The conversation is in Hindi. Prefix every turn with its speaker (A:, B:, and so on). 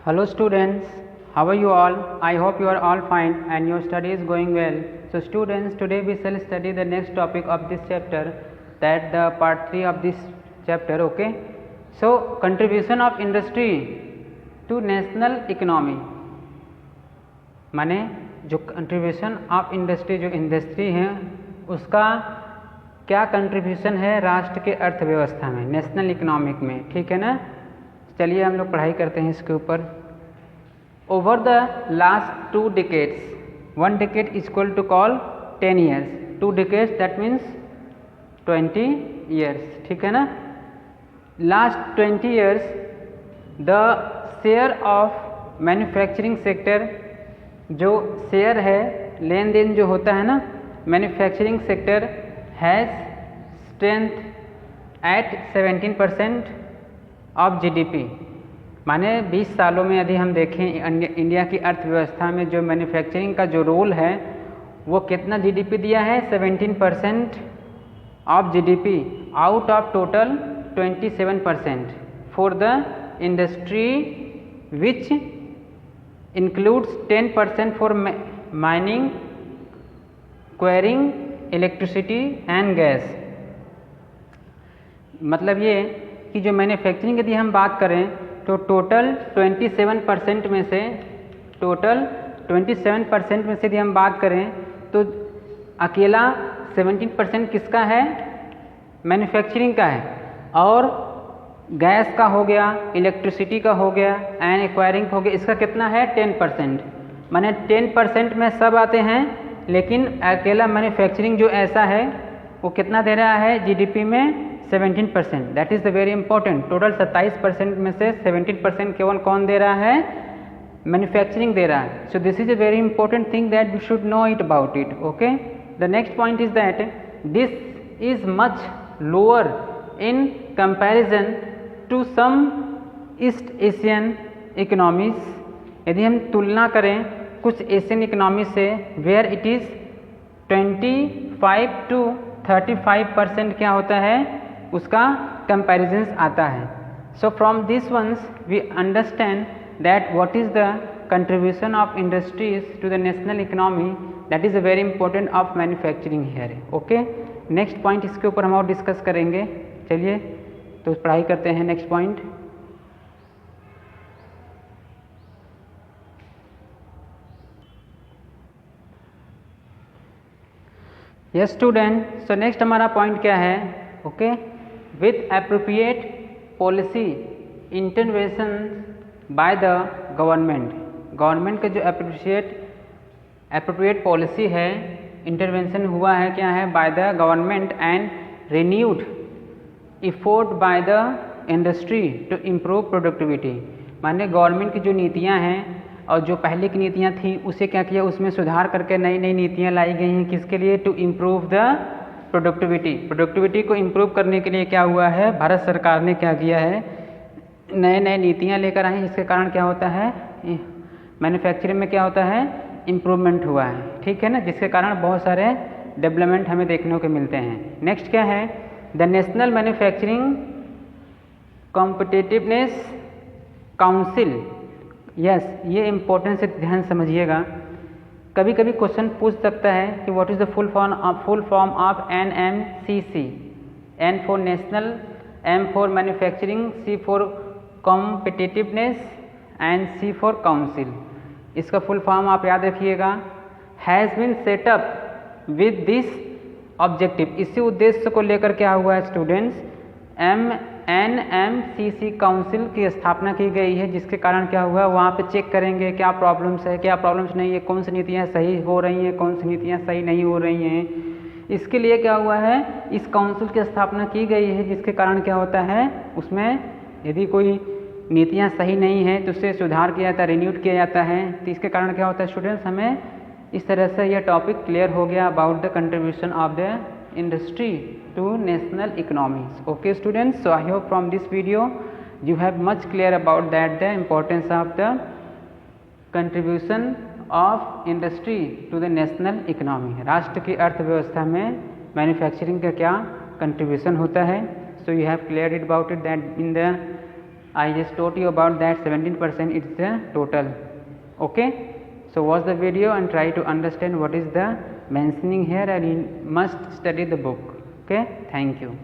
A: Hello students, how are you all? I hope you are all fine and your study is going well. So students, today we shall study the next topic of this chapter, that the part 3 of this chapter, okay? So contribution of industry to national economy, माने जो कंट्रीब्यूशन ऑफ इंडस्ट्री, जो इंडस्ट्री है उसका क्या कंट्रीब्यूशन है राष्ट्र के अर्थव्यवस्था में, नेशनल इकोनॉमिक में, ठीक है ना। चलिए हम लोग पढ़ाई करते हैं इसके ऊपर। Over the last 2 decades, 1 decade is equal to call 10 years, 2 decades that means 20 years, ठीक है ना। Last 20 years the share of manufacturing sector, जो शेयर है, लेन देन जो होता है ना manufacturing sector, has strength eight 17% of GDP. माने 20 सालों में यदि हम देखें इंडिया की अर्थव्यवस्था में जो मैन्युफैक्चरिंग का जो रोल है वो कितना जीडीपी दिया है, 17% of GDP out of total 27% for the industry which includes 10% for mining, quarrying, electricity and gas। मतलब ये कि जो मैन्युफैक्चरिंग यदि हम बात करें तो टोटल 27% में से, यदि हम बात करें तो अकेला 17% किसका है, मैन्युफैक्चरिंग का है, और गैस का हो गया, इलेक्ट्रिसिटी का हो गया एंड एक्वायरिंग हो गया, इसका कितना है 10%। माने 10% में सब आते हैं, लेकिन अकेला मैन्युफैक्चरिंग जो ऐसा है वो कितना दे रहा है जीडीपी में, 17%। That is the very important. Total 27% में से 17% केवल कौन दे रहा है, मैन्युफैक्चरिंग दे रहा है। So this is a very important thing that we should know it about it, okay. The next point is that this is much lower in comparison to some East Asian economies. यदि हम तुलना करें कुछ एशियन इकोनॉमी से, वेयर इट इज़ 25 to 35% क्या होता है, उसका कंपैरिजन्स आता है। So from this once we understand that what is the contribution of industries to the national economy, that is a very important of manufacturing here, okay. Next point इसके ऊपर हम और डिस्कस करेंगे। चलिए तो पढ़ाई करते हैं next point. Yes student, so next हमारा पॉइंट क्या है, okay. With appropriate policy intervention bye the government, government का जो एप्रोप्रिएट पॉलिसी है, इंटरवेंशन हुआ है क्या है, by the government and renewed effort by the industry to improve productivity. माने गवर्नमेंट की जो नीतियां हैं और जो पहले की नीतियां थी उसे क्या किया, उसमें सुधार करके नई नई नीतियां लाई गई हैं, किसके लिए, to improve the productivity. Productivity को इम्प्रूव करने के लिए क्या हुआ है, भारत सरकार ने क्या किया है, नए नए नीतियाँ लेकर आई, जिसके कारण क्या होता है, मैन्युफैक्चरिंग में क्या होता है, इम्प्रूवमेंट हुआ है, ठीक है ना, जिसके कारण बहुत सारे डेवलपमेंट हमें देखने को मिलते हैं। नेक्स्ट क्या है, the national manufacturing competitiveness council. Yes, ये इम्पोर्टेंट से ध्यान समझिएगा। कभी कभी क्वेश्चन पूछ सकता है कि what is the full form of NMCC। N for national, M for manufacturing, C for competitiveness and C for council. इसका फुल फॉर्म आप याद रखिएगा, has been set up with this objective. इसी उद्देश्य को लेकर क्या हुआ है स्टूडेंट्स, NMCC काउंसिल की स्थापना की गई है, जिसके कारण क्या हुआ, वहाँ पे चेक करेंगे क्या प्रॉब्लम्स है, क्या प्रॉब्लम्स नहीं है, कौन सी नीतियाँ सही हो रही हैं, कौन सी नीतियाँ सही नहीं हो रही हैं। इसके लिए क्या हुआ है, इस काउंसिल की स्थापना की गई है, जिसके कारण क्या होता है, उसमें यदि कोई नीतियाँ सही नहीं है तो उससे सुधार किया जाता है, रिन्यूड किया जाता है। तो इसके कारण क्या होता है स्टूडेंट्स, हमें इस तरह से यह टॉपिक क्लियर हो गया about the contribution of the industry to national economies, okay students। So I hope from this video you have much clear about that the importance of the contribution of industry to the national economy। राष्ट्र की अर्थव्यवस्था में मैन्युफैक्चरिंग का क्या कंट्रीब्यूशन होता है। So you have cleared it about it that in the I just taught you about that 17% is the total. Okay, so watch the video and try to understand what is the mentioning here, and you must study the book. Okay, thank you.